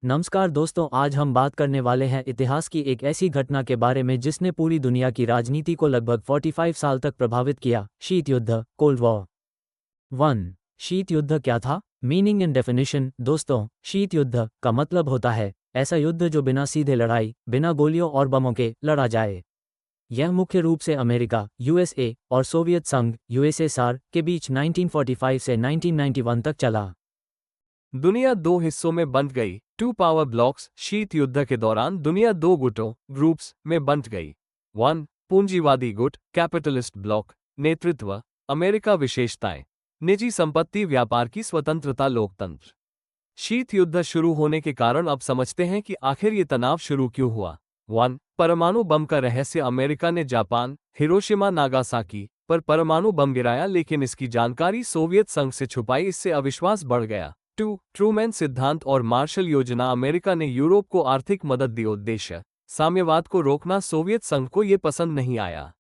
नमस्कार दोस्तों, आज हम बात करने वाले हैं इतिहास की एक ऐसी घटना के बारे में जिसने पूरी दुनिया की राजनीति को लगभग 45 साल तक प्रभावित किया। शीत युद्ध, कोल्ड वॉर। 1। शीत युद्ध क्या था? Meaning and definition. दोस्तों, शीत युद्ध का मतलब होता है ऐसा युद्ध जो बिना सीधे लड़ाई, बिना गोलियों और बमों के लड़ा जाए। यह मुख्य रूप से अमेरिका यूएसए और सोवियत संघ यूएसएसआर के बीच 1945 से 1991 तक चला। दुनिया दो हिस्सों में बंट गई। Two power blocks. शीत युद्ध के दौरान दुनिया दो गुटों ग्रुप्स में बंट गई। 1। पूंजीवादी गुट कैपिटलिस्ट ब्लॉक। नेतृत्व अमेरिका। विशेषताएं निजी संपत्ति, व्यापार की स्वतंत्रता, लोकतंत्र। शीत युद्ध शुरू होने के कारण अब समझते हैं कि आखिर ये तनाव शुरू क्यों हुआ। 1। परमाणु बम का रहस्य। अमेरिका ने जापान हिरोशिमा नागासाकी पर परमाणु बम गिराया, लेकिन इसकी जानकारी सोवियत संघ से छुपाई। इससे अविश्वास बढ़ गया। 2। ट्रूमैन सिद्धांत और मार्शल योजना। अमेरिका ने यूरोप को आर्थिक मदद दी। उद्देश्य साम्यवाद को रोकना। सोवियत संघ को ये पसंद नहीं आया।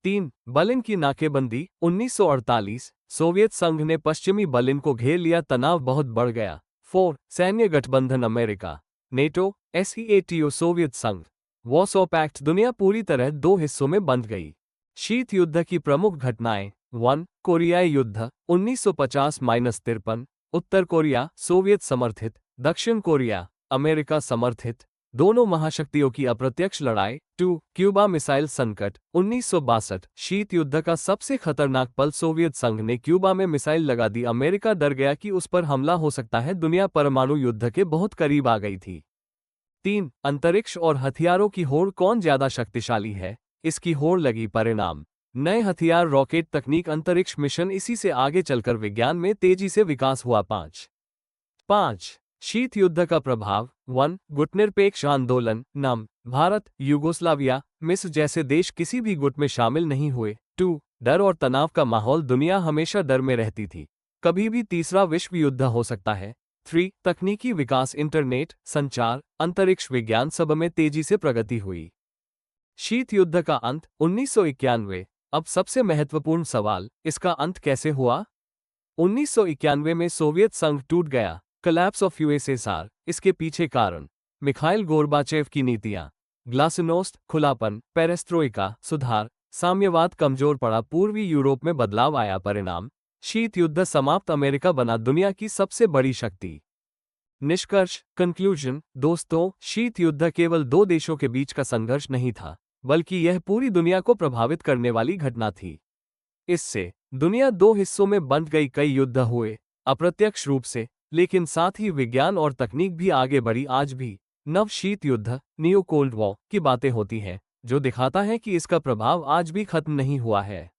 3। बर्लिन की नाकेबंदी। 1948 सोवियत संघ ने पश्चिमी बर्लिन को घेर लिया। तनाव बहुत बढ़ गया। 4। सैन्य गठबंधन। अमेरिका नेटो, एसईएटीओ, सोवियत संघ, वॉर्सो पैक्ट। दुनिया पूरी तरह दो हिस्सों में बंट गई। शीत युद्ध की प्रमुख घटनाएं। 1। कोरियाई युद्ध 1950-53। उत्तर कोरिया सोवियत समर्थित, दक्षिण कोरिया अमेरिका समर्थित, दोनों महाशक्तियों की अप्रत्यक्ष लड़ाई। 2। क्यूबा मिसाइल संकट 1962। शीत युद्ध का सबसे खतरनाक पल। सोवियत संघ ने क्यूबा में मिसाइल लगा दी। अमेरिका डर गया कि उस पर हमला हो सकता है। दुनिया परमाणु युद्ध के बहुत करीब आ गई थी। 3। अंतरिक्ष और हथियारों की होड़। कौन ज्यादा शक्तिशाली है, इसकी होड़ लगी। परिणाम नए हथियार, रॉकेट तकनीक, अंतरिक्ष मिशन। इसी से आगे चलकर विज्ञान में तेजी से विकास हुआ। 5। शीत युद्ध का प्रभाव। 1। गुटनिरपेक्ष आंदोलन। नम भारत, यूगोस्लाविया, मिस्र जैसे देश किसी भी गुट में शामिल नहीं हुए। 2। डर और तनाव का माहौल। दुनिया हमेशा डर में रहती थी, कभी भी तीसरा विश्व युद्ध हो सकता है। 3। तकनीकी विकास। इंटरनेट, संचार, अंतरिक्ष विज्ञान, सब में तेजी से प्रगति हुई। शीत युद्ध का अंत 1991। अब सबसे महत्वपूर्ण सवाल, इसका अंत कैसे हुआ? 1991 में सोवियत संघ टूट गया। Collapse of USSR. इसके पीछे कारण मिखाइल गोर्बाचेव की नीतियां, ग्लासनोस्ट, खुलापन, पेरेस्ट्रोइका, सुधार, साम्यवाद कमजोर पड़ा। पूर्वी यूरोप में बदलाव आया। परिणाम शीत युद्ध समाप्त। अमेरिका बना दुनिया की सबसे बड़ी शक्ति। निष्कर्ष, कंक्लूजन। दोस्तों, शीत युद्ध केवल दो देशों के बीच का संघर्ष नहीं था, बल्कि यह पूरी दुनिया को प्रभावित करने वाली घटना थी। इससे दुनिया दो हिस्सों में बंट गई। कई युद्ध हुए अप्रत्यक्ष रूप से, लेकिन साथ ही विज्ञान और तकनीक भी आगे बढ़ी। आज भी नव शीत युद्ध, न्यू कोल्ड वॉर की बातें होती हैं, जो दिखाता है कि इसका प्रभाव आज भी खत्म नहीं हुआ है।